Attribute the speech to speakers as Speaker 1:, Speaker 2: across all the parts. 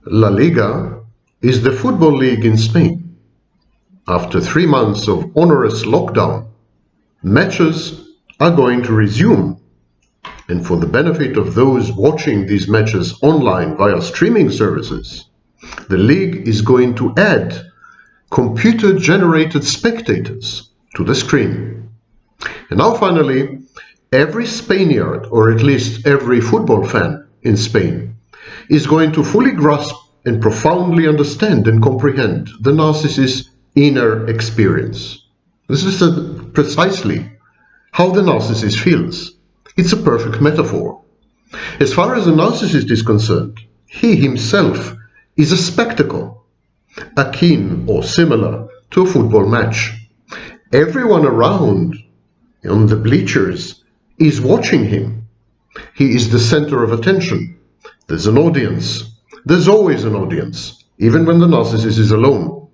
Speaker 1: La Liga is the football league in Spain. After 3 months of onerous lockdown, matches are going to resume. And for the benefit of those watching these matches online via streaming services, the league is going to add computer-generated spectators to the screen. And now finally, every Spaniard, or at least every football fan in Spain, is going to fully grasp and profoundly understand and comprehend the narcissist's inner experience. This is precisely how the narcissist feels. It's a perfect metaphor. As far as the narcissist is concerned, he himself is a spectacle, akin or similar to a football match. Everyone around on the bleachers is watching him. He is the center of attention. There's an audience. There's always an audience, even when the narcissist is alone.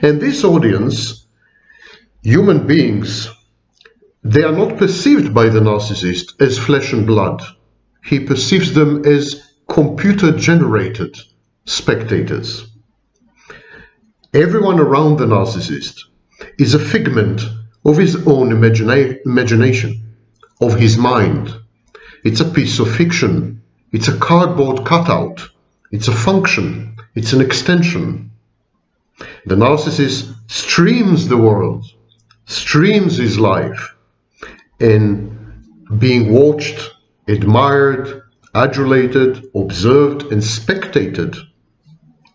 Speaker 1: And this audience, human beings, they are not perceived by the narcissist as flesh and blood. He perceives them as computer-generated spectators. Everyone around the narcissist is a figment of his own imagination, of his mind. It's a piece of fiction. It's a cardboard cutout. It's a function. It's an extension. The narcissist streams the world, streams his life, and being watched, admired, adulated, observed, and spectated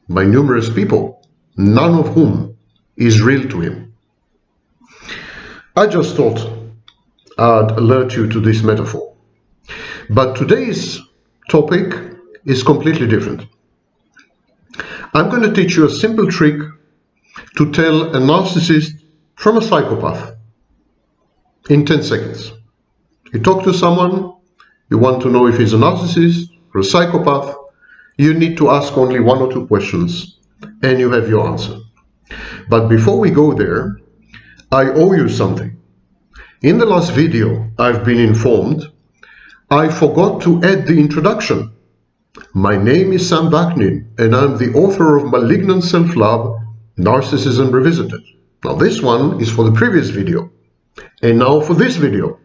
Speaker 1: by numerous people, none of whom is real to him. I just thought I'd alert you to this metaphor. But today's topic is completely different. I'm going to teach you a simple trick to tell a narcissist from a psychopath in 10 seconds. You talk to someone, you want to know if he's a narcissist or a psychopath, you need to ask only 1 or 2 questions and you have your answer. But before we go there, I owe you something. In the last video, I've been informed I forgot to add the introduction. My name is Sam Vaknin, and I'm the author of Malignant Self-Love, Narcissism Revisited. Now this one is for the previous video. And now for this video.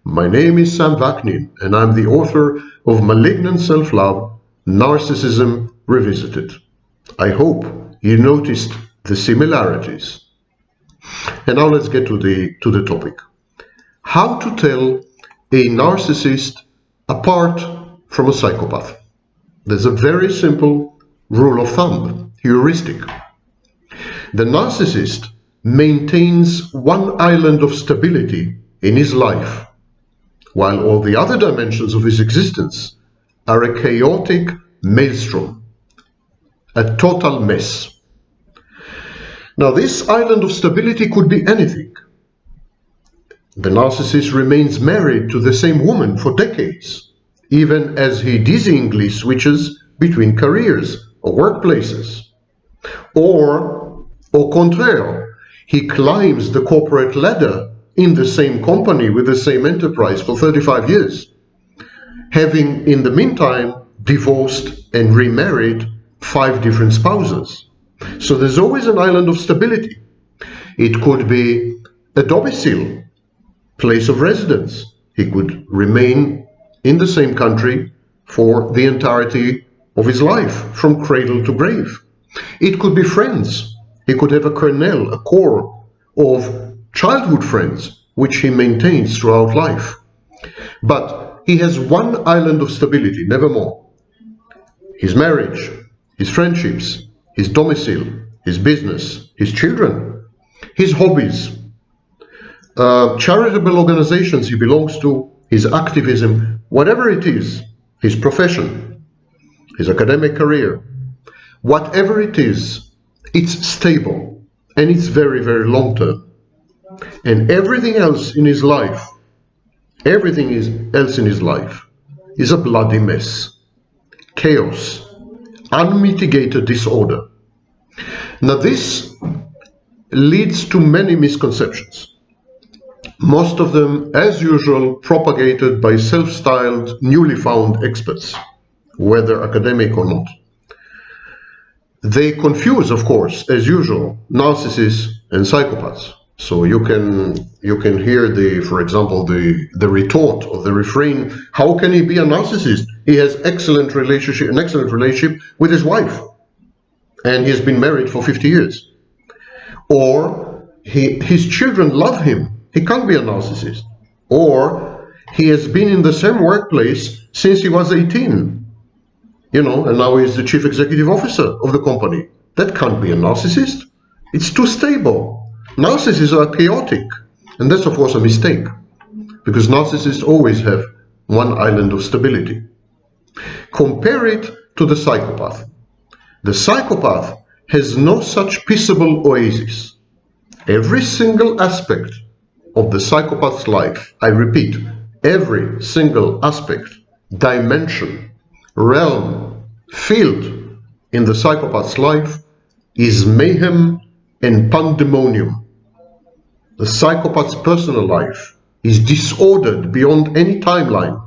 Speaker 1: My name is Sam Vaknin, and I'm the author of Malignant Self-Love, Narcissism Revisited. I hope you noticed the similarities. And now let's get to the topic. How to tell a narcissist apart from a psychopath. There's a very simple rule of thumb, heuristic. The narcissist maintains one island of stability in his life, while all the other dimensions of his existence are a chaotic maelstrom, a total mess. Now, this island of stability could be anything. The narcissist remains married to the same woman for decades, even as he dizzyingly switches between careers or workplaces. Or, au contraire, he climbs the corporate ladder in the same company with the same enterprise for 35 years, having in the meantime divorced and remarried 5 different spouses. So there's always an island of stability. It could be a domicile, place of residence. He could remain in the same country for the entirety of his life, from cradle to grave. It could be friends. He could have a kernel, a core of childhood friends, which he maintains throughout life. But he has one island of stability, never more. His marriage, his friendships, his domicile, his business, his children, his hobbies, charitable organizations he belongs to, his activism, whatever it is, his profession, his academic career, whatever it is, it's stable and it's very, very long term. And everything else in his life, else in his life is a bloody mess, chaos, unmitigated disorder. Now this leads to many misconceptions. Most of them, as usual, propagated by self-styled, newly found experts, whether academic or not. They confuse, of course, as usual, narcissists and psychopaths. So you can hear for example, the retort or the refrain, how can he be a narcissist? He has an excellent relationship with his wife, and he's been married for 50 years. Or his children love him. He can't be a narcissist. Or he has been in the same workplace since he was 18. And now he's the chief executive officer of the company. That can't be a narcissist. It's too stable. Narcissists are chaotic. And that's, of course, a mistake, because narcissists always have one island of stability. Compare it to the psychopath. The psychopath has no such peaceable oasis. Every single aspect of the psychopath's life, I repeat, every single aspect, dimension, realm, field in the psychopath's life is mayhem and pandemonium. The psychopath's personal life is disordered beyond any timeline.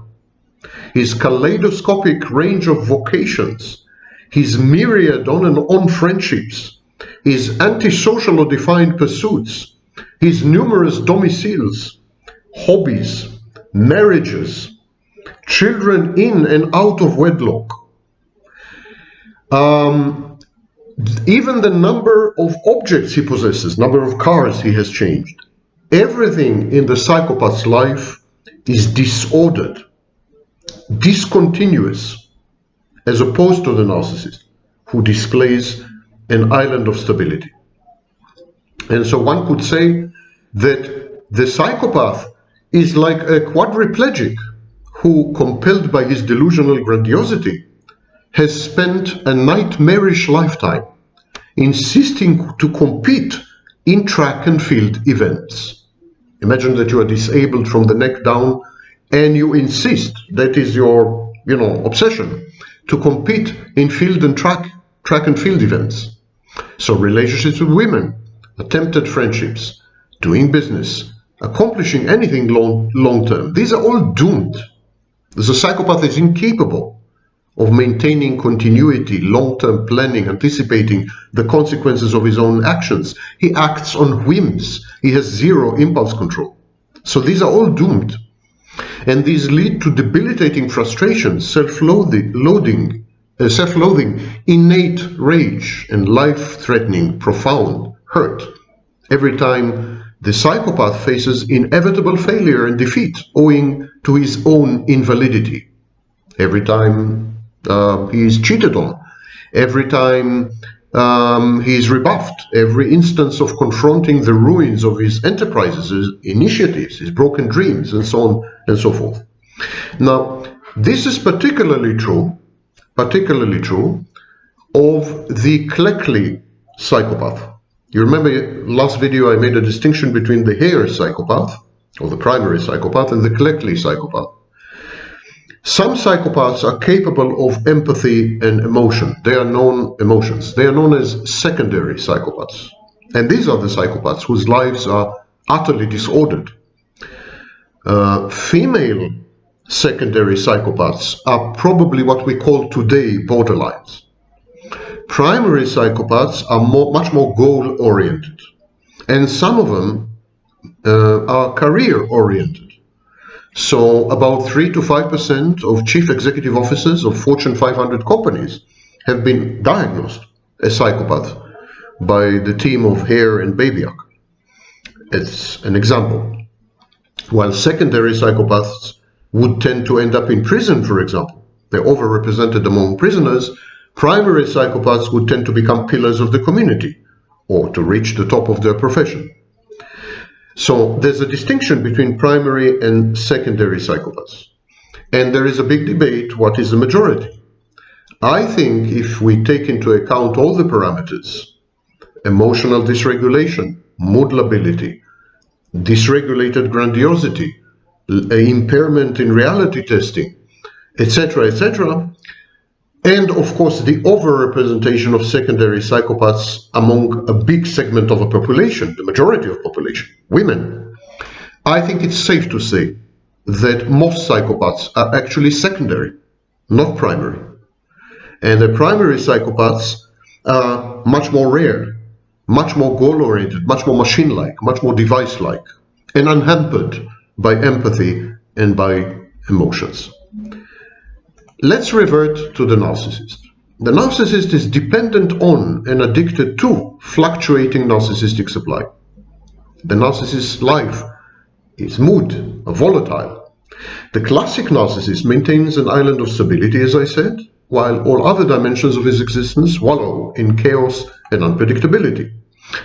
Speaker 1: His kaleidoscopic range of vocations, his myriad on and on friendships, his antisocial or defiant pursuits, his numerous domiciles, hobbies, marriages, children in and out of wedlock, even the number of objects he possesses, number of cars he has changed. Everything in the psychopath's life is disordered, discontinuous, as opposed to the narcissist, who displays an island of stability. And so one could say that the psychopath is like a quadriplegic who, compelled by his delusional grandiosity, has spent a nightmarish lifetime insisting to compete in track and field events. Imagine that you are disabled from the neck down and you insist, that is your obsession, to compete in field and track and field events. So relationships with women, attempted friendships, doing business, accomplishing anything long term, these are all doomed. The psychopath is incapable of maintaining continuity, long-term planning, anticipating the consequences of his own actions. He acts on whims. He has zero impulse control. So these are all doomed. And these lead to debilitating frustration, self-loathing, innate rage, and life-threatening, profound hurt every time the psychopath faces inevitable failure and defeat owing to his own invalidity. Every time he is cheated on, every time he is rebuffed, every instance of confronting the ruins of his enterprises, his initiatives, his broken dreams, and so on and so forth. Now, this is particularly true of the Cleckley psychopath. You remember last video I made a distinction between the Hare psychopath, or the primary psychopath, and the Cleckley psychopath. Some psychopaths are capable of empathy and emotion. They are known emotions. They are known as secondary psychopaths. And these are the psychopaths whose lives are utterly disordered. Female secondary psychopaths are probably what we call today borderlines. Primary psychopaths are much more goal-oriented. And some of them are career-oriented. So about 3 to 5% of chief executive officers of Fortune 500 companies have been diagnosed as psychopaths by the team of Hare and Babyak. It's an example. While secondary psychopaths would tend to end up in prison, for example, they're overrepresented among prisoners, primary psychopaths would tend to become pillars of the community or to reach the top of their profession. So there's a distinction between primary and secondary psychopaths. And there is a big debate, what is the majority? I think if we take into account all the parameters, emotional dysregulation, mood lability, dysregulated grandiosity, impairment in reality testing, etc., etc., and of course the overrepresentation of secondary psychopaths among a big segment of a population, the majority of population, women, I think it's safe to say that most psychopaths are actually secondary, not primary. And the primary psychopaths much more rare, much more goal-oriented, much more machine-like, much more device-like, and unhampered by empathy and by emotions. Let's revert to the narcissist. The narcissist is dependent on and addicted to fluctuating narcissistic supply. The narcissist's life is mood, volatile. The classic narcissist maintains an island of stability, as I said, while all other dimensions of his existence wallow in chaos and unpredictability.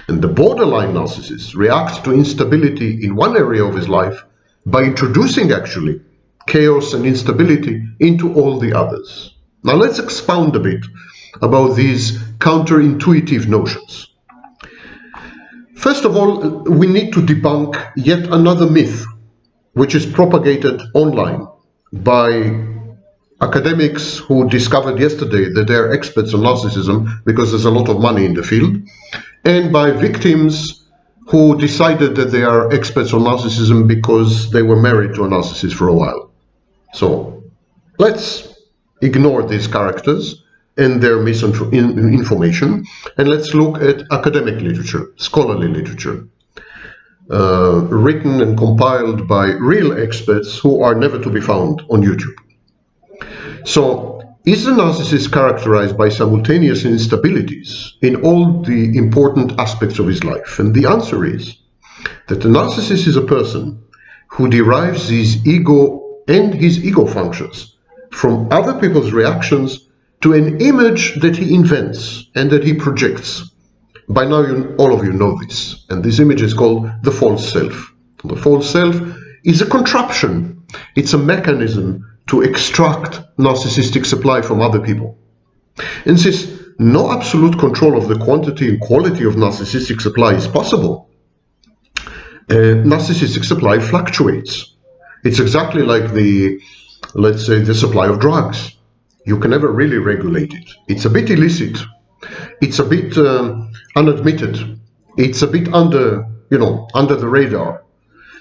Speaker 1: And the borderline narcissist reacts to instability in one area of his life by introducing, actually, chaos and instability into all the others. Now let's expound a bit about these counterintuitive notions. First of all, we need to debunk yet another myth which is propagated online by academics who discovered yesterday that they're experts on narcissism because there's a lot of money in the field, and by victims who decided that they are experts on narcissism because they were married to a narcissist for a while. So let's ignore these characters and their misinformation, and let's look at academic literature, scholarly literature, written and compiled by real experts who are never to be found on YouTube. So, is the narcissist characterized by simultaneous instabilities in all the important aspects of his life? And the answer is that the narcissist is a person who derives his ego and his ego functions from other people's reactions to an image that he invents and that he projects. By now, all of you know this, and this image is called the false self. The false self is a contraption. It's a mechanism to extract narcissistic supply from other people. And since no absolute control of the quantity and quality of narcissistic supply is possible, narcissistic supply fluctuates. It's exactly like let's say, the supply of drugs. You can never really regulate it. It's a bit illicit. It's a bit unadmitted. It's a bit under the radar.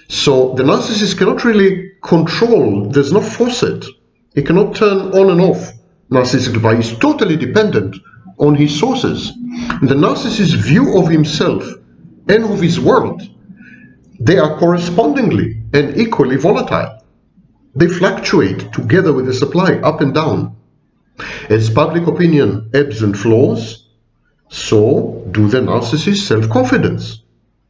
Speaker 1: So the narcissist cannot really control, there's no faucet. He cannot turn on and off narcissistic supply. He's totally dependent on his sources. And the narcissist's view of himself and of his world, they are correspondingly and equally volatile. They fluctuate together with the supply, up and down. As public opinion ebbs and flows, so do the narcissist's self-confidence.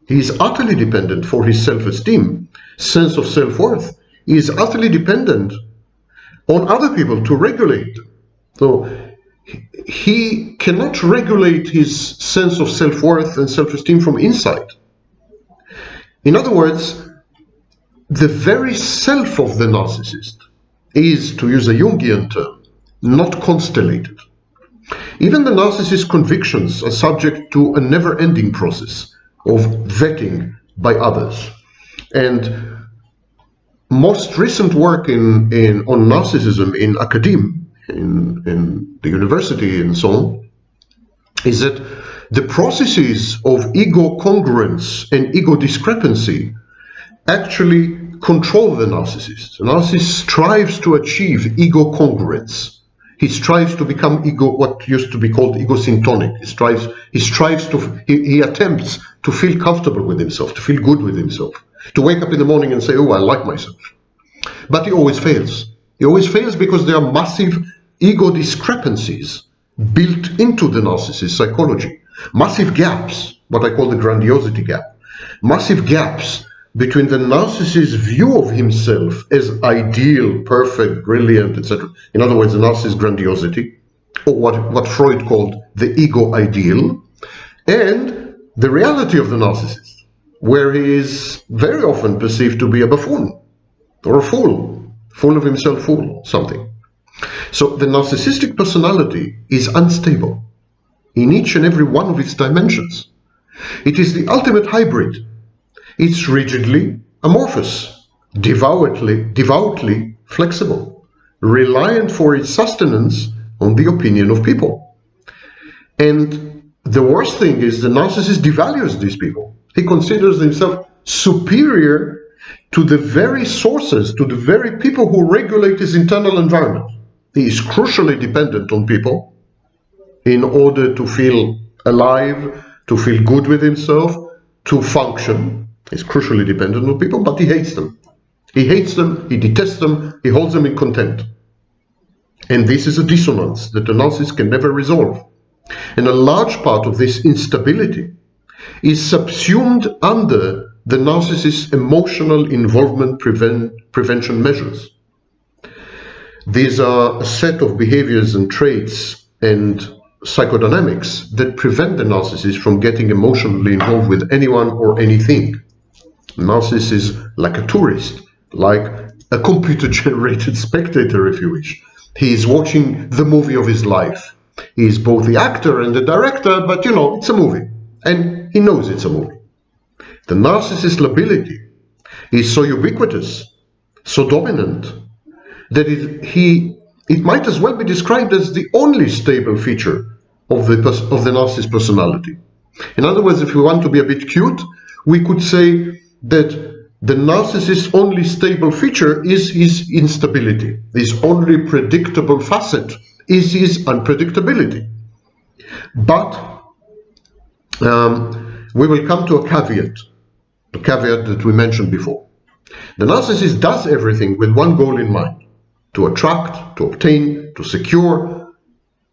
Speaker 1: He is utterly dependent for his self-esteem, sense of self-worth. He is utterly dependent on other people to regulate them. So he cannot regulate his sense of self-worth and self-esteem from inside. In other words, the very self of the narcissist is, to use a Jungian term, not constellated. Even the narcissist's convictions are subject to a never-ending process of vetting by others. And most recent work on narcissism in academia, in the university and so on, is that the processes of ego congruence and ego discrepancy actually control the narcissist. The narcissist strives to achieve ego congruence. He strives to become what used to be called egosyntonic. He attempts to feel comfortable with himself, to feel good with himself, to wake up in the morning and say, oh, I like myself. But he always fails. He always fails because there are massive ego discrepancies built into the narcissist psychology. Massive gaps, what I call the grandiosity gap. Massive gaps between the narcissist's view of himself as ideal, perfect, brilliant, etc. In other words, the narcissist's grandiosity, or what Freud called the ego ideal, and the reality of the narcissist, where he is very often perceived to be a buffoon, or a fool, full of himself, fool, something. So the narcissistic personality is unstable in each and every one of its dimensions. It is the ultimate hybrid. It's rigidly amorphous, devoutly flexible, reliant for its sustenance on the opinion of people. And the worst thing is the narcissist devalues these people. He considers himself superior to the very sources, to the very people who regulate his internal environment. He is crucially dependent on people. in order to feel alive, to feel good with himself, to function. He's crucially dependent on people, but he hates them. He hates them, he detests them, he holds them in contempt. And this is a dissonance that the narcissist can never resolve. And a large part of this instability is subsumed under the narcissist's emotional involvement prevention measures. These are a set of behaviors and traits and psychodynamics that prevent the narcissist from getting emotionally involved with anyone or anything. The narcissist is like a tourist, like a computer-generated spectator, if you wish. He is watching the movie of his life. He is both the actor and the director, but you know, it's a movie. And he knows it's a movie. The narcissist's lability is so ubiquitous, so dominant, that it might as well be described as the only stable feature of the narcissist personality. In other words, if we want to be a bit cute, we could say that the narcissist's only stable feature is his instability. His only predictable facet is his unpredictability. But we will come to a caveat, the caveat that we mentioned before. The narcissist does everything with one goal in mind: to attract, to obtain, to secure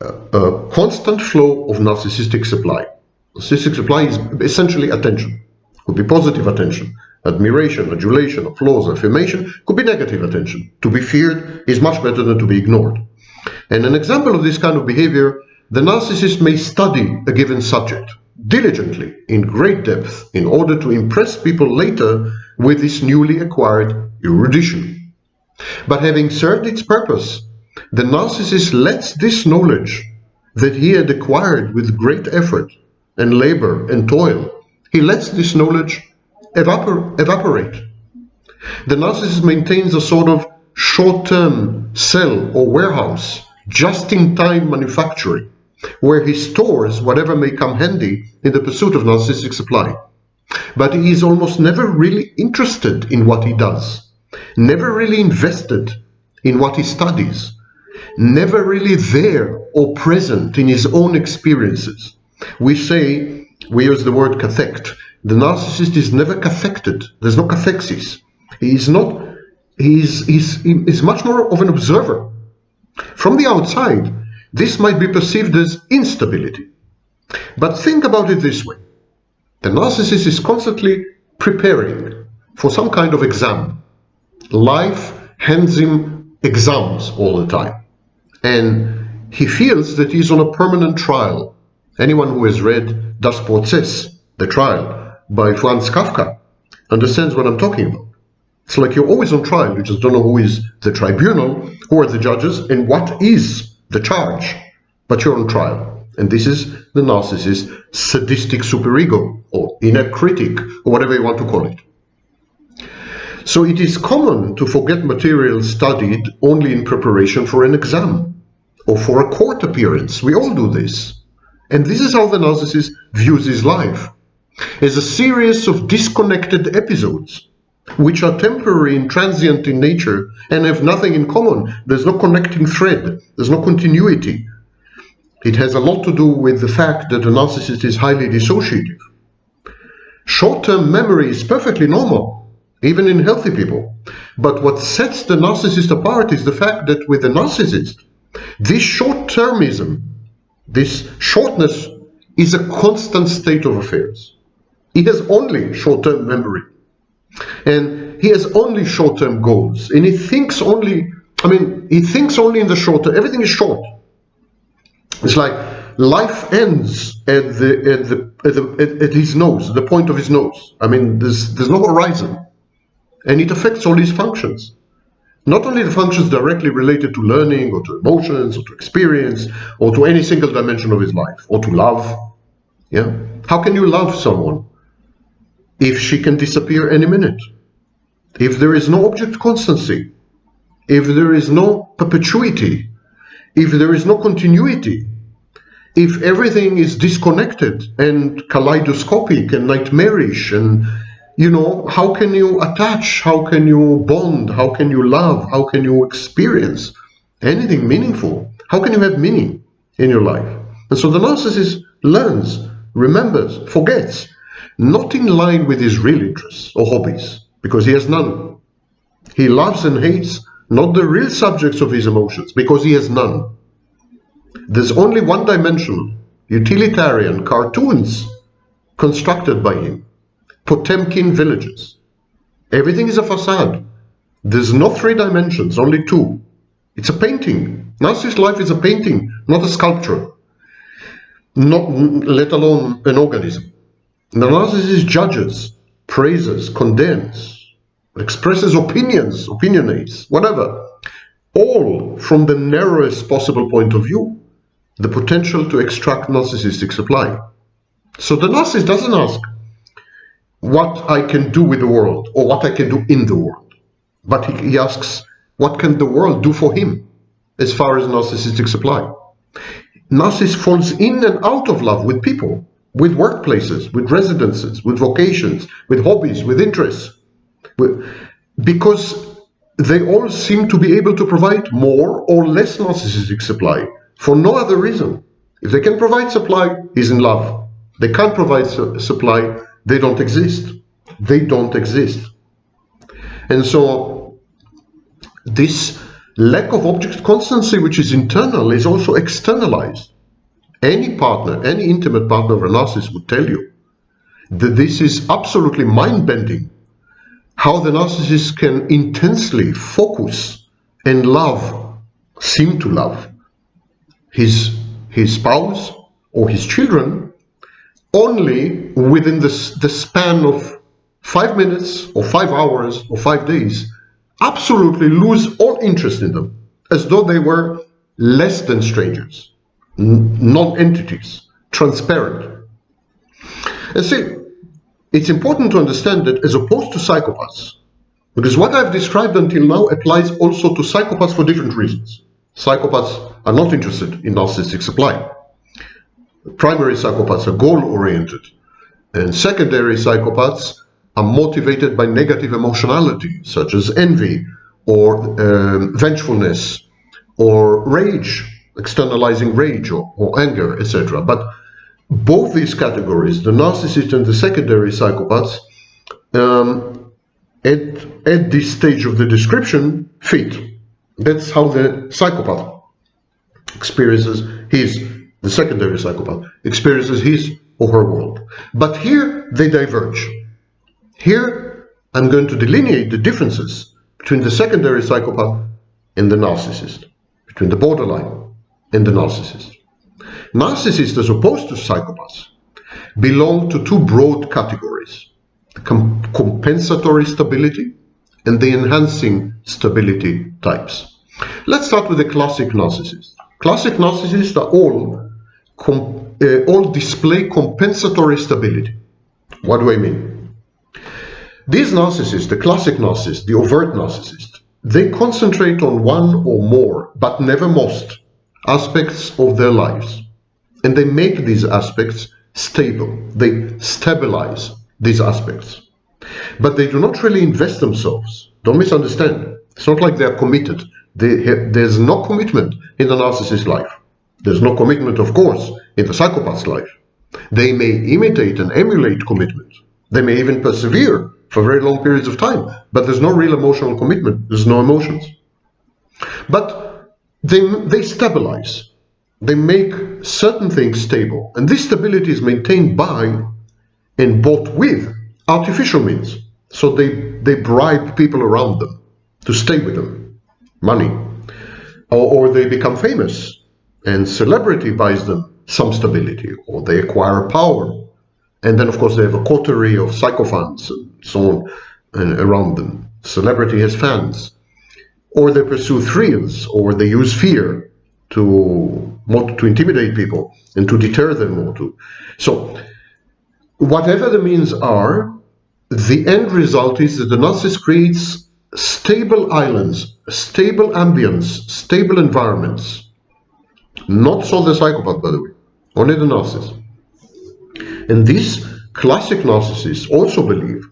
Speaker 1: a constant flow of narcissistic supply. Narcissistic supply is essentially attention. It could be positive attention, admiration, adulation, applause, affirmation. It could be negative attention. To be feared is much better than to be ignored. And an example of this kind of behavior, the narcissist may study a given subject diligently, in great depth, in order to impress people later with this newly acquired erudition. But having served its purpose, the narcissist lets this knowledge that he had acquired with great effort and labor and toil, he lets this knowledge evaporate. The narcissist maintains a sort of short-term cell or warehouse, just-in-time manufacturing, where he stores whatever may come handy in the pursuit of narcissistic supply. But he is almost never really interested in what he does, never really invested in what he studies, never really there or present in his own experiences. We use the word cathect. The narcissist is never cathected. There's no cathexis. He's much more of an observer. From the outside, this might be perceived as instability. But think about it this way. The narcissist is constantly preparing for some kind of exam. Life hands him exams all the time. And he feels that he's on a permanent trial. Anyone who has read Das Prozess, The Trial, by Franz Kafka, understands what I'm talking about. It's like you're always on trial. You just don't know who is the tribunal, who are the judges, and what is the charge. But you're on trial. And this is the narcissist's sadistic superego, or inner critic, or whatever you want to call it. So it is common to forget material studied only in preparation for an exam, or for a court appearance. We all do this. And this is how the narcissist views his life, as a series of disconnected episodes, which are temporary and transient in nature and have nothing in common. There's no connecting thread. There's no continuity. It has a lot to do with the fact that the narcissist is highly dissociative. Short-term memory is perfectly normal, even in healthy people. But what sets the narcissist apart is the fact that with the narcissist, this short-termism, this shortness, is a constant state of affairs. He has only short-term memory. And he has only short-term goals. And he thinks only, he thinks only in the short term. Everything is short. It's like life ends at his nose, the point of his nose. There's no horizon. And it affects all his functions. Not only the functions directly related to learning, or to emotions, or to experience, or to any single dimension of his life, or to love. Yeah? How can you love someone if she can disappear any minute? If there is no object constancy, if there is no perpetuity, if there is no continuity, if everything is disconnected and kaleidoscopic and nightmarish, and how can you attach, how can you bond, how can you love, how can you experience anything meaningful? How can you have meaning in your life? And so the narcissist learns, remembers, forgets, not in line with his real interests or hobbies, because he has none. He loves and hates not the real subjects of his emotions, because he has none. There's only one-dimensional, utilitarian cartoons constructed by him, Potemkin villages. Everything is a facade. There's no 3 dimensions, only 2. It's a painting. Narcissist life is a painting, not a sculpture, not let alone an organism. The narcissist judges, praises, condemns, expresses opinions, opinionates, whatever, all from the narrowest possible point of view, the potential to extract narcissistic supply. So the narcissist doesn't ask what I can do with the world or what I can do in the world, but he asks what can the world do for him as far as narcissistic supply. Narcissist falls in and out of love with people, with workplaces, with residences, with vocations, with hobbies, with interests, because they all seem to be able to provide more or less narcissistic supply for no other reason. If they can provide supply, he's in love. They can't provide supply, they don't exist. They don't exist. And so this lack of object constancy, which is internal, is also externalized. Any partner, any intimate partner of a narcissist would tell you that this is absolutely mind-bending, how the narcissist can intensely focus and love, seem to love, his spouse or his children only within the span of 5 minutes or 5 hours or 5 days, absolutely lose all interest in them, as though they were less than strangers, non-entities, transparent. And see, it's important to understand that as opposed to psychopaths, because what I've described until now applies also to psychopaths for different reasons. Psychopaths are not interested in narcissistic supply. Primary psychopaths are goal-oriented, and secondary psychopaths are motivated by negative emotionality, such as envy or vengefulness or rage, externalizing rage or anger, etc. But both these categories, the narcissist and the secondary psychopaths, at this stage of the description, fit. That's how the psychopath experiences the secondary psychopath experiences his or her world. But here they diverge. Here I'm going to delineate the differences between the secondary psychopath and the narcissist, between the borderline and the narcissist. Narcissists, as opposed to psychopaths, belong to 2 broad categories: the compensatory stability and the enhancing stability types. Let's start with the classic narcissist. Classic narcissists are all display compensatory stability. What do I mean? These narcissists, the classic narcissist, the overt narcissist, they concentrate on one or more, but never most, aspects of their lives. And they make these aspects stable. They stabilize these aspects. But they do not really invest themselves. Don't misunderstand. It's not like they're committed. There's no commitment in the narcissist's life. There's no commitment, of course, in the psychopath's life. They may imitate and emulate commitment. They may even persevere for very long periods of time, but there's no real emotional commitment. There's no emotions. But they stabilize. They make certain things stable. And this stability is maintained by and bought with artificial means. So they bribe people around them to stay with them, money. Or they become famous and celebrity buys them some stability, or they acquire power. And then, of course, they have a coterie of sycophants and so on and around them. Celebrity has fans. Or they pursue thrills, or they use fear to intimidate people and to deter them. So, whatever the means are, the end result is that the narcissist creates stable islands, stable ambience, stable environments. Not so the psychopath, by the way, only the narcissist. And these classic narcissists also believe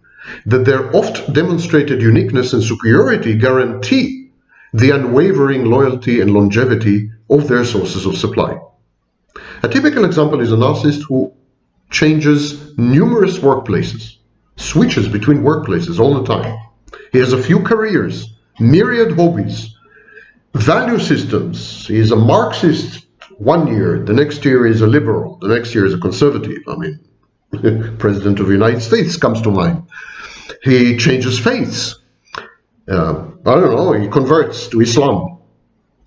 Speaker 1: that their oft demonstrated uniqueness and superiority guarantee the unwavering loyalty and longevity of their sources of supply. A typical example is a narcissist who changes numerous workplaces, switches between workplaces all the time. He has a few careers, myriad hobbies, value systems. He is a Marxist one year, the next year is a liberal, the next year is a conservative. I mean, President of the United States comes to mind. He changes faiths. I don't know, he converts to Islam.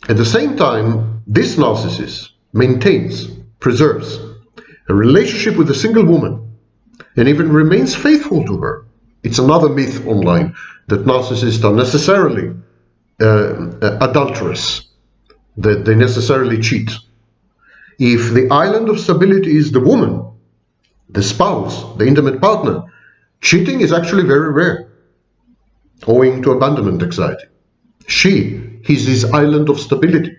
Speaker 1: At the same time, this narcissist maintains, preserves a relationship with a single woman and even remains faithful to her. It's another myth online that narcissists are necessarily adulterous, that they necessarily cheat. If the island of stability is the woman, the spouse, the intimate partner, cheating is actually very rare, owing to abandonment anxiety. He's his island of stability.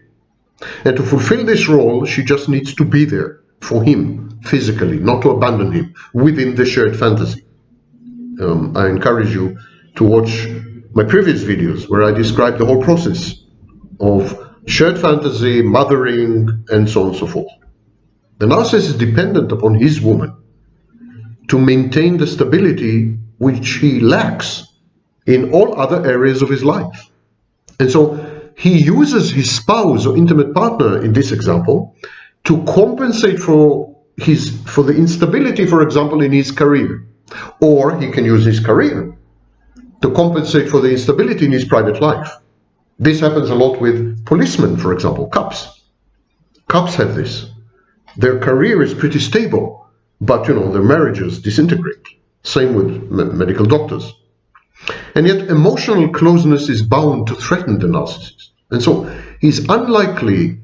Speaker 1: And to fulfill this role, she just needs to be there for him, physically, not to abandon him, within the shared fantasy. I encourage you to watch my previous videos where I describe the whole process of shared fantasy, mothering, and so on and so forth. The narcissist is dependent upon his woman to maintain the stability which he lacks in all other areas of his life. And so he uses his spouse or intimate partner, in this example, to compensate for the instability, for example, in his career. Or he can use his career to compensate for the instability in his private life. This happens a lot with policemen, for example, cops. Cops have this. Their career is pretty stable, but their marriages disintegrate. Same with medical doctors. And yet emotional closeness is bound to threaten the narcissist. And so he's unlikely,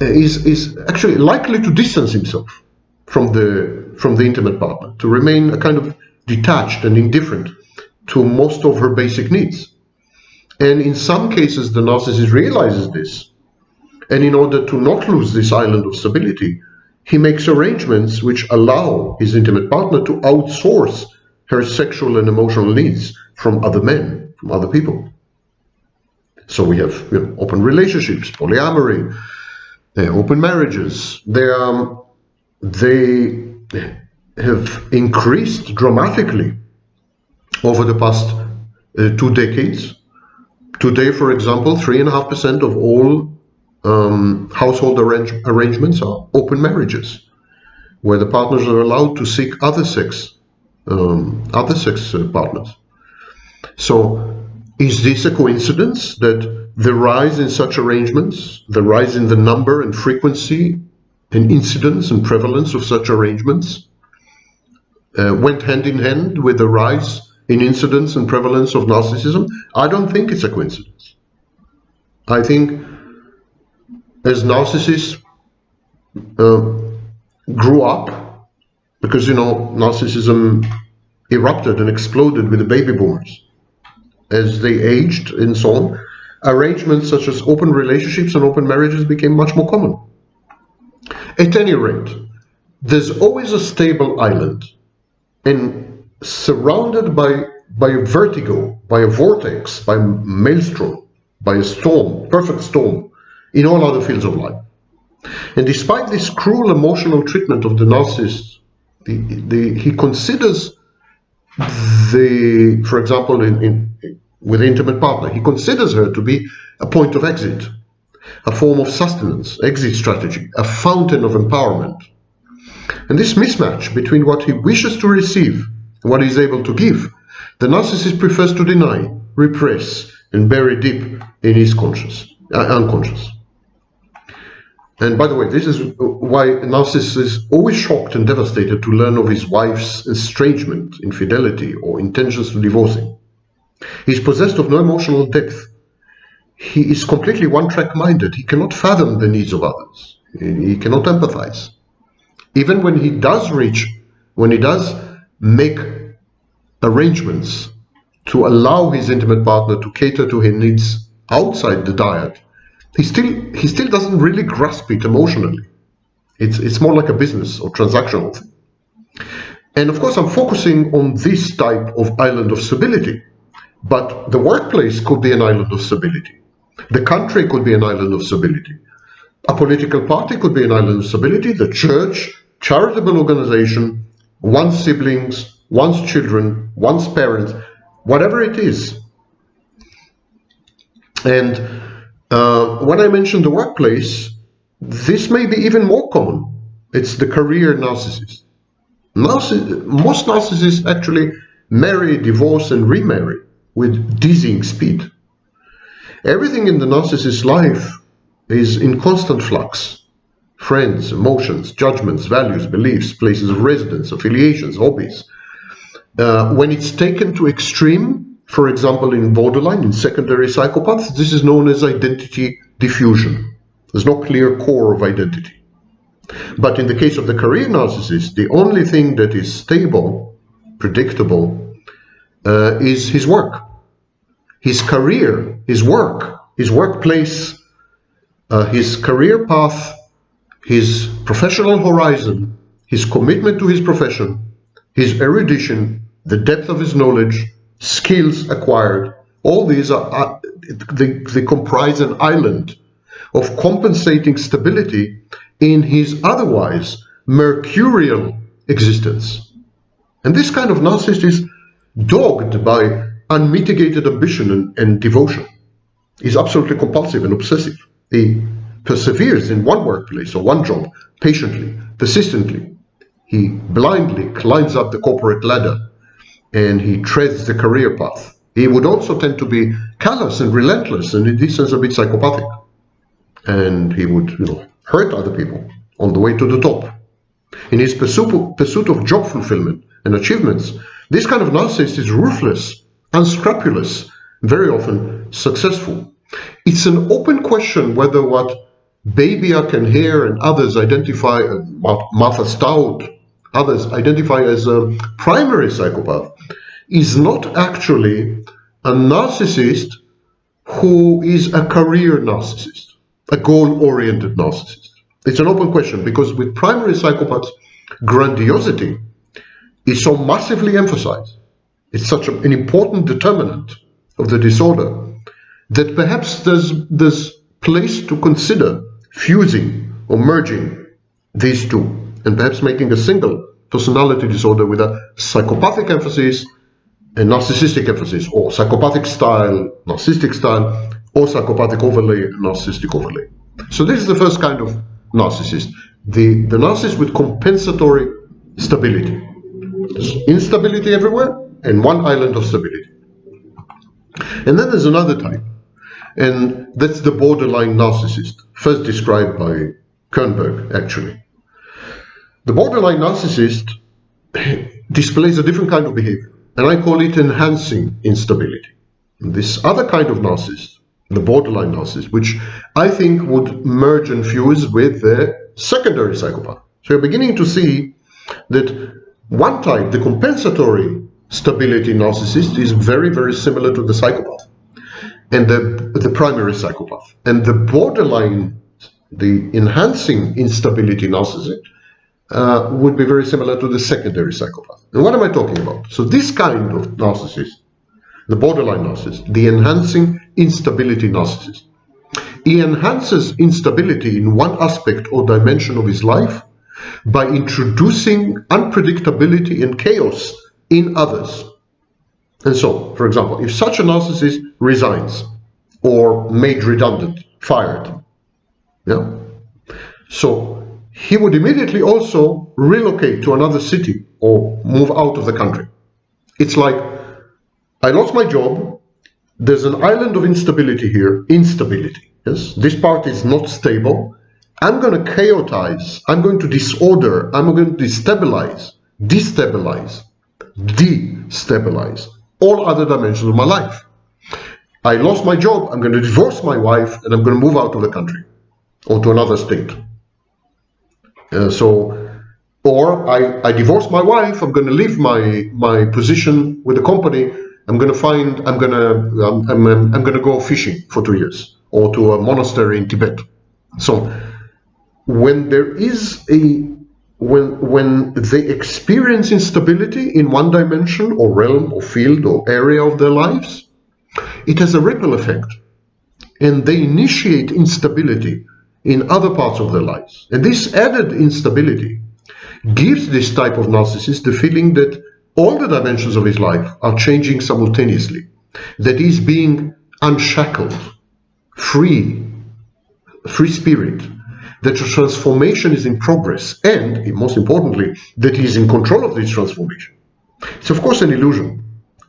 Speaker 1: is actually likely to distance himself from the intimate partner, to remain a kind of detached and indifferent to most of her basic needs. And in some cases, the narcissist realizes this. And in order to not lose this island of stability, he makes arrangements which allow his intimate partner to outsource her sexual and emotional needs from other men, from other people. So we have open relationships, polyamory, open marriages. They have increased dramatically over the past 2 decades. Today, for example, 3.5% of all household arrangements are open marriages, where the partners are allowed to seek other sex partners. So, is this a coincidence that the rise in such arrangements, the rise in the number and frequency and incidence and prevalence of such arrangements, went hand in hand with the rise in incidence and prevalence of narcissism? I don't think it's a coincidence. I think as narcissists grew up, because narcissism erupted and exploded with the baby boomers, as they aged and so on, arrangements such as open relationships and open marriages became much more common. At any rate, there's always a stable island, and surrounded by a vertigo, by a vortex, by a maelstrom, by a storm, perfect storm, in all other fields of life. And despite this cruel emotional treatment of the narcissist, he considers for example, with the intimate partner, he considers her to be a point of exit, a form of sustenance, exit strategy, a fountain of empowerment. And this mismatch between what he wishes to receive and what he is able to give, the narcissist prefers to deny, repress, and bury deep in his unconscious. And by the way, this is why a narcissist is always shocked and devastated to learn of his wife's estrangement, infidelity, or intentions to divorce him. He is possessed of no emotional depth. He is completely one-track minded. He cannot fathom the needs of others. He cannot empathize. Even when he does make arrangements to allow his intimate partner to cater to his needs outside the dyad, he still doesn't really grasp it emotionally. It's more like a business or transactional thing. And of course, I'm focusing on this type of island of stability, but the workplace could be an island of stability. The country could be an island of stability. A political party could be an island of stability, the church, charitable organization, one's siblings, one's children, one's parents, whatever it is. And when I mentioned the workplace, this may be even more common. It's the career narcissist. Most narcissists actually marry, divorce, and remarry with dizzying speed. Everything in the narcissist's life is in constant flux. Friends, emotions, judgments, values, beliefs, places of residence, affiliations, hobbies. When it's taken to extreme, for example, in borderline, in secondary psychopaths, this is known as identity diffusion. There's no clear core of identity. But in the case of the career narcissist, the only thing that is stable, predictable, is his work. His career, his work, his workplace, his career path, his professional horizon, his commitment to his profession, his erudition, the depth of his knowledge, skills acquired, all these they comprise an island of compensating stability in his otherwise mercurial existence. And this kind of narcissist is dogged by unmitigated ambition and devotion. He's absolutely compulsive and obsessive. He perseveres in one workplace or one job patiently, persistently. He blindly climbs up the corporate ladder and he treads the career path. He would also tend to be callous and relentless and in this sense a bit psychopathic. And he would, hurt other people on the way to the top. In his pursuit of job fulfillment and achievements, this kind of narcissist is ruthless, unscrupulous, very often successful. It's an open question whether what Babiak and Hare and others identify, Martha Stout, others identify as a primary psychopath, is not actually a narcissist who is a career narcissist, a goal-oriented narcissist. It's an open question because with primary psychopaths, grandiosity is so massively emphasized. It's such an important determinant of the disorder that perhaps there's place to consider fusing or merging these two and perhaps making a single personality disorder with a psychopathic emphasis and narcissistic emphasis, or psychopathic style, narcissistic style, or psychopathic overlay, narcissistic overlay. So this is the first kind of narcissist, the narcissist with compensatory stability. There's instability everywhere and one island of stability. And then there's another type, and that's the borderline narcissist, first described by Kernberg, actually. The borderline narcissist displays a different kind of behavior, and I call it enhancing instability. This other kind of narcissist, the borderline narcissist, which I think would merge and fuse with the secondary psychopath. So you're beginning to see that one type, the compensatory stability narcissist, is very, very similar to the psychopath and the primary psychopath. And the borderline, the enhancing instability narcissist, would be very similar to the secondary psychopath. And what am I talking about? So this kind of narcissist, the borderline narcissist, the enhancing instability narcissist, he enhances instability in one aspect or dimension of his life by introducing unpredictability and chaos in others. And so, for example, if such a narcissist resigns or made redundant, fired, so he would immediately also relocate to another city or move out of the country. It's like, I lost my job, there's an island of instability here, instability. Yes, this part is not stable. I'm going to chaotize, I'm going to disorder, I'm going to destabilize all other dimensions of my life. I lost my job, I'm going to divorce my wife, and I'm going to move out of the country or to another state. Or I divorce my wife, I'm going to leave my position with the company, I'm going to go fishing for 2 years or to a monastery in Tibet. So when there is when they experience instability in one dimension or realm or field or area of their lives, it has a ripple effect, and they initiate instability in other parts of their lives. And this added instability gives this type of narcissist the feeling that all the dimensions of his life are changing simultaneously, that he's being unshackled, free spirit, that the transformation is in progress, and, most importantly, that he's in control of this transformation. It's of course an illusion.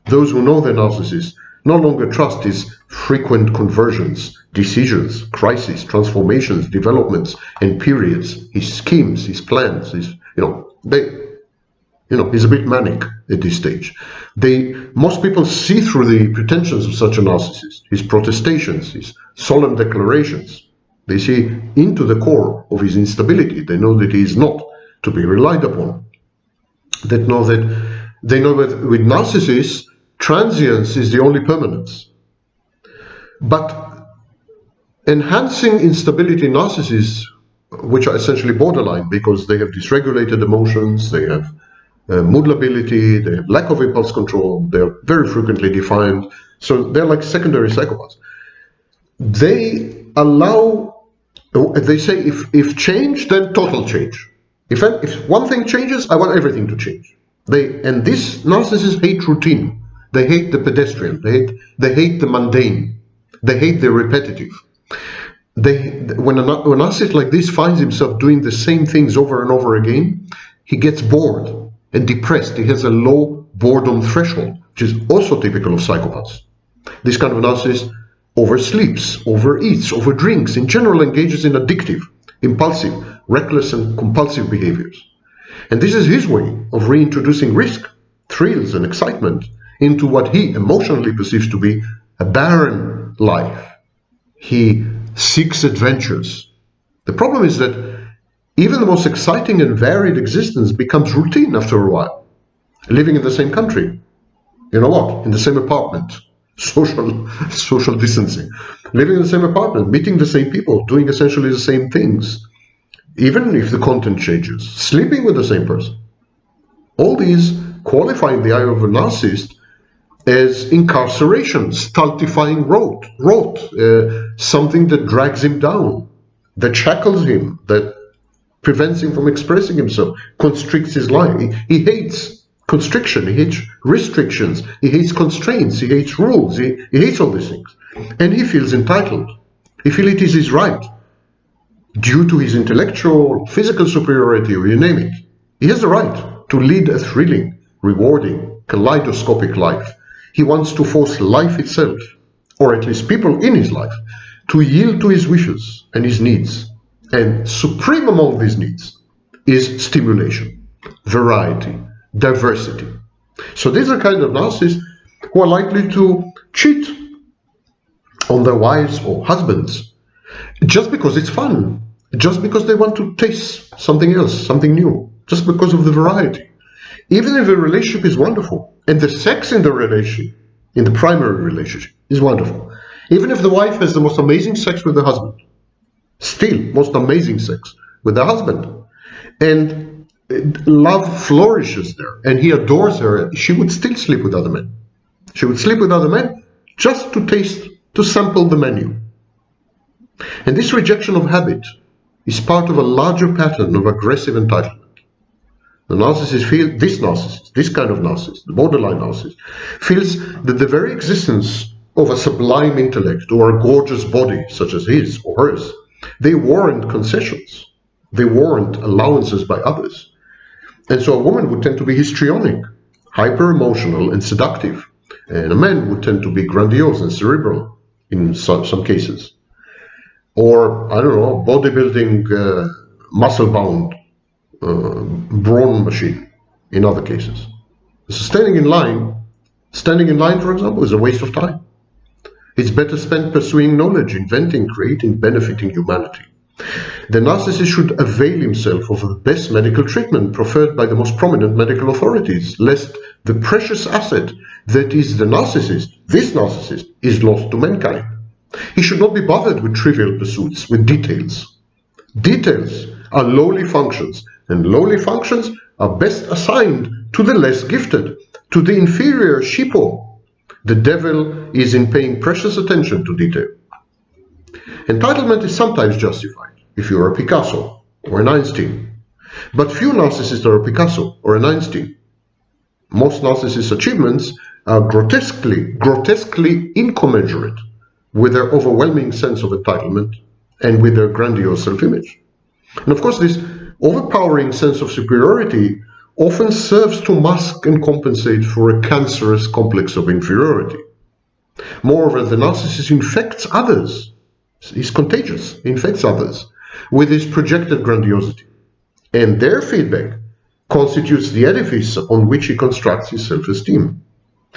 Speaker 1: Those who know their narcissist no longer trust his frequent conversions, decisions, crises, transformations, developments, and periods, his schemes, his plans, he's a bit manic at this stage. Most people see through the pretensions of such a narcissist, his protestations, his solemn declarations. They see into the core of his instability. They know that he is not to be relied upon. They know that with narcissists, transience is the only permanence. But enhancing instability in narcissists, which are essentially borderline because they have dysregulated emotions, they have mood lability, they have lack of impulse control, they're very frequently defiant, so they're like secondary psychopaths. They say if change, then total change. If one thing changes, I want everything to change. And these narcissists hate routine. They hate the pedestrian. They hate the mundane. They hate the repetitive. When a narcissist like this finds himself doing the same things over and over again, he gets bored and depressed. He has a low boredom threshold, which is also typical of psychopaths. This kind of narcissist oversleeps, overeats, overdrinks, in general engages in addictive, impulsive, reckless and compulsive behaviors. And this is his way of reintroducing risk, thrills and excitement into what he emotionally perceives to be a barren life. He seeks adventures. The problem is that even the most exciting and varied existence becomes routine after a while. Living in the same country, in the same apartment, social distancing, living in the same apartment, meeting the same people, doing essentially the same things, even if the content changes, sleeping with the same person. All these qualify in the eye of a narcissist as incarceration, stultifying rot, something that drags him down, that shackles him, that prevents him from expressing himself, constricts his life. He hates constriction, he hates restrictions, he hates constraints, he hates rules, he hates all these things. And he feels entitled. He feels it is his right, due to his intellectual, physical superiority, or you name it. He has the right to lead a thrilling, rewarding, kaleidoscopic life. He wants to force life itself, or at least people in his life, to yield to his wishes and his needs. And supreme among these needs is stimulation, variety, diversity. So these are kind of narcissists who are likely to cheat on their wives or husbands just because it's fun, just because they want to taste something else, something new, just because of the variety. Even if the relationship is wonderful, and the sex in the relationship, in the primary relationship, is wonderful. Even if the wife has the most amazing sex with the husband, still most amazing sex with the husband, and love flourishes there, and he adores her, she would still sleep with other men. She would sleep with other men just to taste, to sample the menu. And this rejection of habit is part of a larger pattern of aggressive entitlement. The narcissist this kind of narcissist, the borderline narcissist, feels that the very existence of a sublime intellect or a gorgeous body, such as his or hers, they warrant concessions. They warrant allowances by others. And so a woman would tend to be histrionic, hyper-emotional and seductive. And a man would tend to be grandiose and cerebral in some cases. Or, bodybuilding, muscle-bound, brawn machine in other cases. So standing in line, for example, is a waste of time. It's better spent pursuing knowledge, inventing, creating, benefiting humanity. The narcissist should avail himself of the best medical treatment proffered by the most prominent medical authorities, lest the precious asset that is the narcissist, this narcissist, is lost to mankind. He should not be bothered with trivial pursuits, with details. Details are lowly functions, and lowly functions are best assigned to the less gifted, to the inferior sheeple. The devil is in paying precious attention to detail. Entitlement is sometimes justified. if you're a Picasso or an Einstein. But few narcissists are a Picasso or an Einstein. Most narcissists' achievements are grotesquely incommensurate with their overwhelming sense of entitlement and with their grandiose self-image. And of course, this overpowering sense of superiority often serves to mask and compensate for a cancerous complex of inferiority. Moreover, the narcissist infects others. He's contagious. He infects others with his projected grandiosity. And their feedback constitutes the edifice on which he constructs his self-esteem.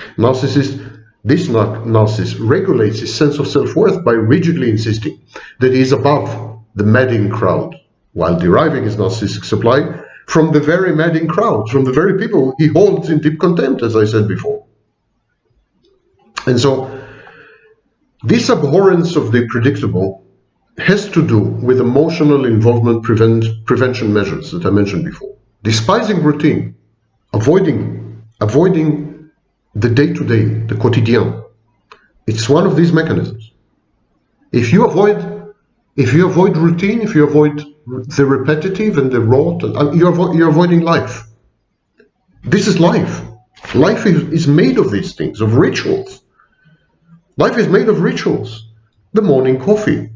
Speaker 1: This narcissist regulates his sense of self-worth by rigidly insisting that he is above the madding crowd, while deriving his narcissistic supply from the very madding crowd, from the very people he holds in deep contempt, as I said before. And so, this abhorrence of the predictable has to do with emotional involvement prevention measures that I mentioned before. Despising routine, avoiding the day-to-day, the quotidien. It's one of these mechanisms. If you avoid routine, if you avoid the repetitive and the rote, you're avoiding life. This is life. Life is made of these things, of rituals. Life is made of rituals. The morning coffee,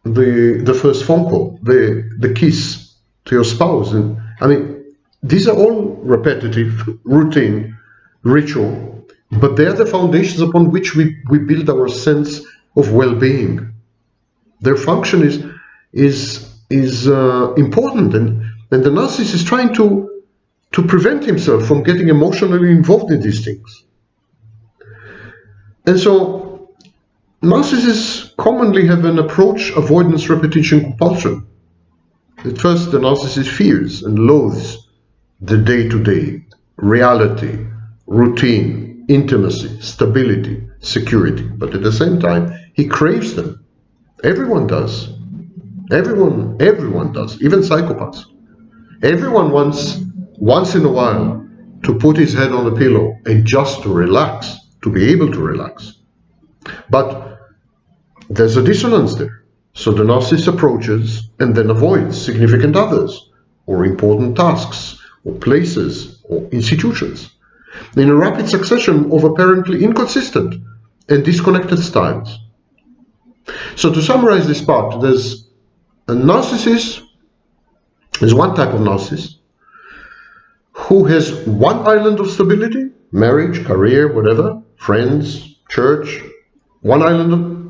Speaker 1: the first phone call, the kiss to your spouse. And I mean, these are all repetitive, routine, ritual, but they are the foundations upon which we build our sense of well-being. Their function is important, and the narcissist is trying to prevent himself from getting emotionally involved in these things. And so narcissists commonly have an approach avoidance repetition compulsion. At first, the narcissist fears and loathes the day-to-day, reality, routine, intimacy, stability, security, but at the same time, he craves them. Everyone does. Everyone does, even psychopaths. Everyone wants, once in a while, to put his head on the pillow and just to relax, to be able to relax. But there's a dissonance there. So the narcissist approaches and then avoids significant others, or important tasks, or places, or institutions, in a rapid succession of apparently inconsistent and disconnected styles. So to summarize this part, there's a narcissist, there's one type of narcissist, who has one island of stability, marriage, career, whatever, friends, church, one island of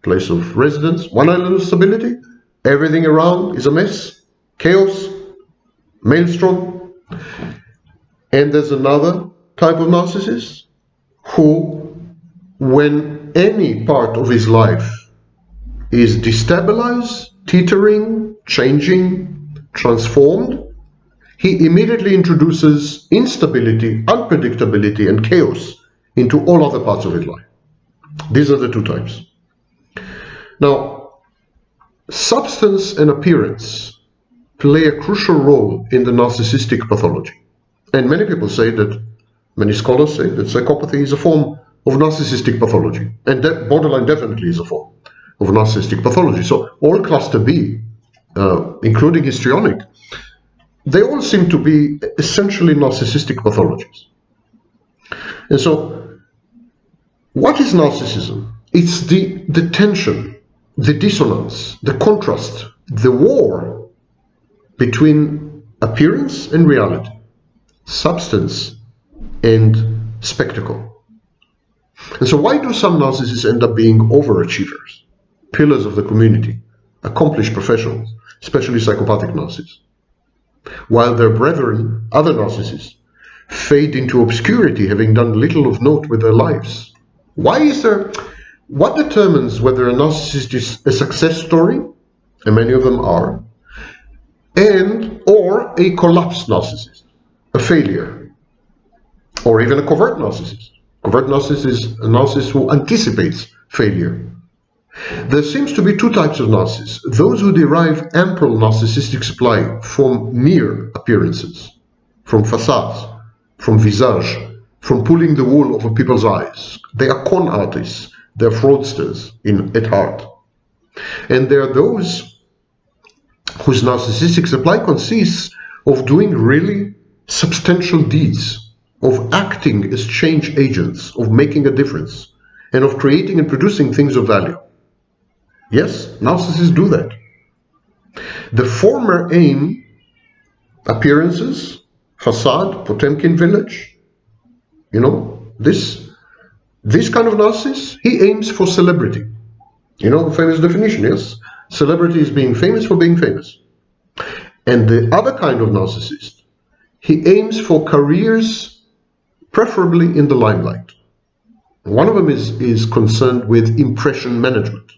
Speaker 1: place of residence, one island of stability, everything around is a mess, chaos, maelstrom. And there's another type of narcissist who, when any part of his life is destabilized, teetering, changing, transformed, he immediately introduces instability, unpredictability, and chaos into all other parts of his life. These are the two types. Now, substance and appearance play a crucial role in the narcissistic pathology. And many people say that, many scholars say that psychopathy is a form of narcissistic pathology. And that borderline definitely is a form of narcissistic pathology. So all cluster B, including histrionic, they all seem to be essentially narcissistic pathologies. And so, what is narcissism? It's the tension, the dissonance, the contrast, the war between appearance and reality, substance and spectacle. And so why do some narcissists end up being overachievers, pillars of the community, accomplished professionals, especially psychopathic narcissists, while their brethren, other narcissists, fade into obscurity, having done little of note with their lives? Why is there? What determines whether a narcissist is a success story, and many of them are, or a collapsed narcissist, a failure, or even a covert narcissist? Covert narcissist is a narcissist who anticipates failure. There seems to be two types of narcissists: those who derive ample narcissistic supply from mere appearances, from facades, from visage, from pulling the wool over people's eyes. They are con artists, they're fraudsters at heart. And there are those whose narcissistic supply consists of doing really substantial deeds, of acting as change agents, of making a difference, and of creating and producing things of value. Yes, narcissists do that. The former aim, appearances, facade, Potemkin village, you know, this kind of narcissist, he aims for celebrity. You know the famous definition, yes? Celebrity is being famous for being famous. And the other kind of narcissist, he aims for careers, preferably in the limelight. One of them is concerned with impression management.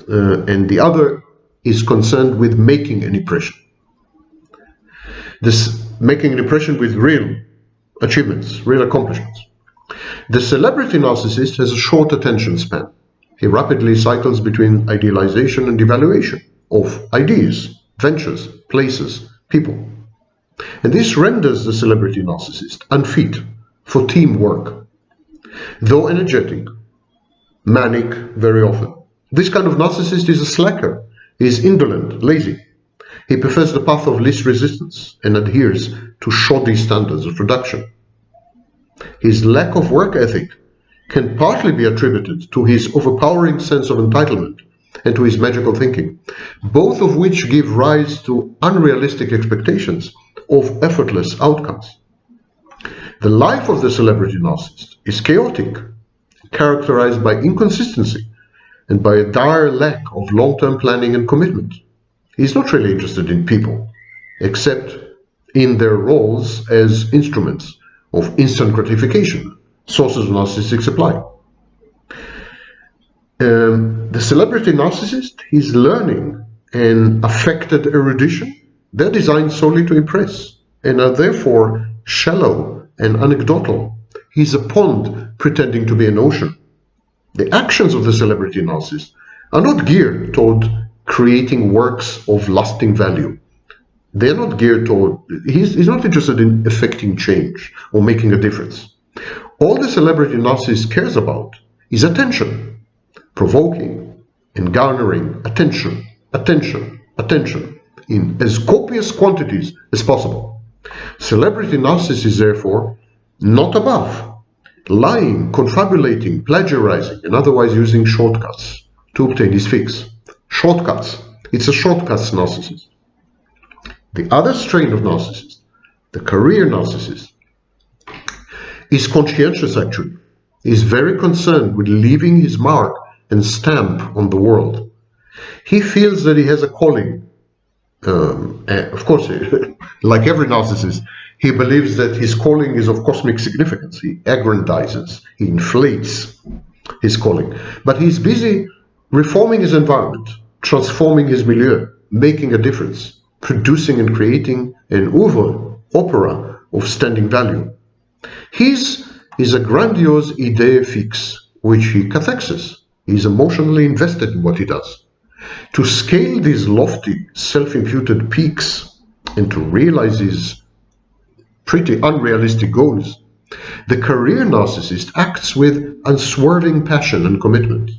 Speaker 1: And the other is concerned with making an impression. This making an impression with real achievements, real accomplishments. The celebrity narcissist has a short attention span. He rapidly cycles between idealization and evaluation of ideas, ventures, places, people. And this renders the celebrity narcissist unfit for teamwork. Though energetic, manic very often, this kind of narcissist is a slacker, he is indolent, lazy. He prefers the path of least resistance and adheres to shoddy standards of production. His lack of work ethic can partly be attributed to his overpowering sense of entitlement and to his magical thinking, both of which give rise to unrealistic expectations of effortless outcomes. The life of the celebrity narcissist is chaotic, characterized by inconsistency and by a dire lack of long-term planning and commitment. He's not really interested in people, except in their roles as instruments of instant gratification, sources of narcissistic supply. The celebrity narcissist, his learning and affected erudition, they're designed solely to impress and are therefore shallow and anecdotal. He's a pond pretending to be an ocean. The actions of the celebrity narcissist are not geared toward creating works of lasting value. They're not geared toward, he's not interested in effecting change or making a difference. All the celebrity narcissist cares about is attention, provoking and garnering attention, attention, attention in as copious quantities as possible. Celebrity narcissist is therefore not above lying, confabulating, plagiarizing, and otherwise using shortcuts to obtain his fix. Shortcuts. It's a shortcuts narcissist. The other strain of narcissist, the career narcissist, is conscientious actually. He's very concerned with leaving his mark and stamp on the world. He feels that he has a calling. Of course, like every narcissist, he believes that his calling is of cosmic significance. He aggrandizes, he inflates his calling. But he's busy reforming his environment, transforming his milieu, making a difference, producing and creating an oeuvre, opera of standing value. His is a grandiose idée fixe, which he cathexes. He's emotionally invested in what he does. To scale these lofty, self-imputed peaks and to realize his pretty unrealistic goals, the career narcissist acts with unswerving passion and commitment.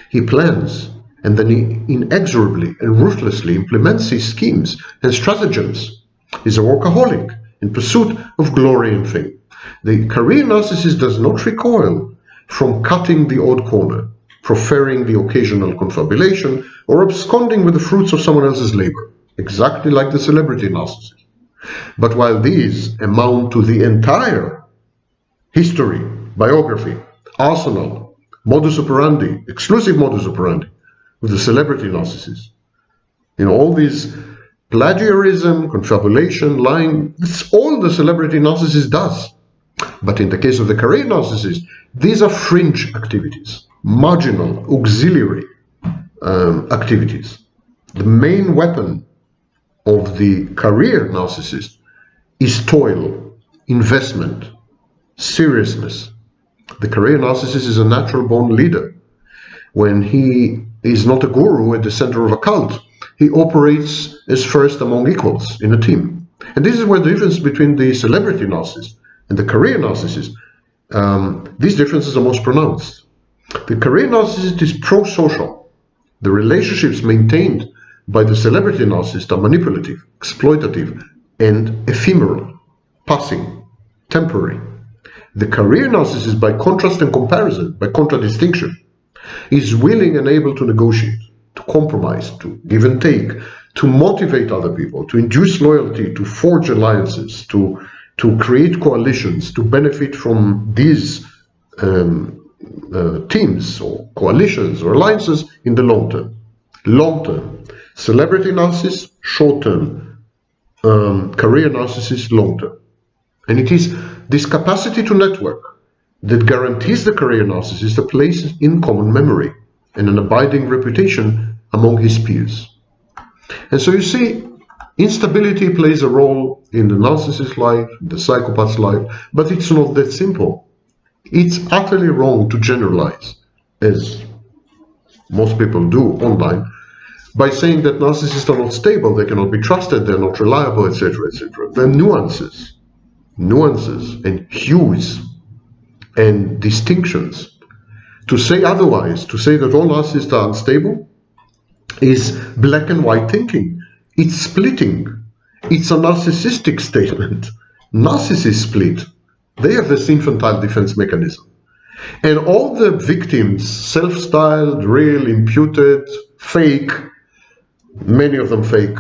Speaker 1: He plans, and then he inexorably and ruthlessly implements his schemes and stratagems. He's a workaholic in pursuit of glory and fame. The career narcissist does not recoil from cutting the odd corner, proferring the occasional confabulation, or absconding with the fruits of someone else's labor, exactly like the celebrity narcissist. But while these amount to the entire history, biography, arsenal, modus operandi, exclusive modus operandi of the celebrity narcissist, all these plagiarism, confabulation, lying, it's all the celebrity narcissist does. But in the case of the career narcissist, these are fringe activities, marginal, auxiliary activities. The main weapon of the career narcissist is toil, investment, seriousness. The career narcissist is a natural-born leader. When he is not a guru at the center of a cult, he operates as first among equals in a team. And this is where the difference between the celebrity narcissist and the career narcissist, these differences are most pronounced. The career narcissist is pro-social. The relationships maintained by the celebrity narcissist are manipulative, exploitative, and ephemeral, passing, temporary. The career narcissist, by contrast and comparison, by contradistinction, is willing and able to negotiate, to compromise, to give and take, to motivate other people, to induce loyalty, to forge alliances, to create coalitions, to benefit from these teams or coalitions or alliances in the long term. Long term. Celebrity narcissist, short term. Career narcissist, long term. And it is this capacity to network that guarantees the career narcissist a place in common memory and an abiding reputation among his peers. And so you see, instability plays a role in the narcissist's life, the psychopath's life, but it's not that simple. It's utterly wrong to generalize, as most people do online, by saying that narcissists are not stable, they cannot be trusted, they're not reliable, etc., etc. There are nuances and hues and distinctions. To say otherwise, to say that all narcissists are unstable, is black and white thinking. It's splitting. It's a narcissistic statement. Narcissists split. They have this infantile defense mechanism. And all the victims, self-styled, real, imputed, fake, many of them fake,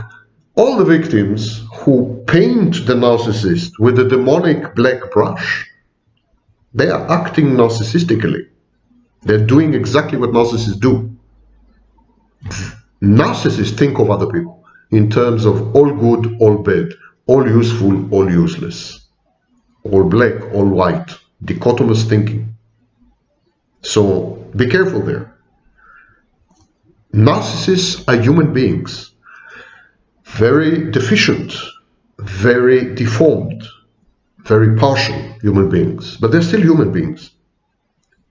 Speaker 1: all the victims who paint the narcissist with a demonic black brush, they are acting narcissistically. They're doing exactly what narcissists do. Narcissists think of other people in terms of all good, all bad, all useful, all useless, all black, all white, dichotomous thinking. So be careful there. Narcissists are human beings, very deficient, very deformed, very partial human beings, but they're still human beings.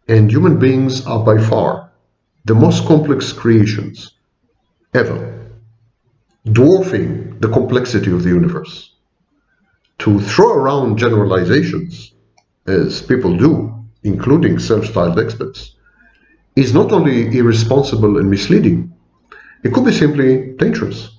Speaker 1: And human beings are by far the most complex creations ever, dwarfing the complexity of the universe. To throw around generalizations, as people do, including self-styled experts, is not only irresponsible and misleading, it could be simply dangerous.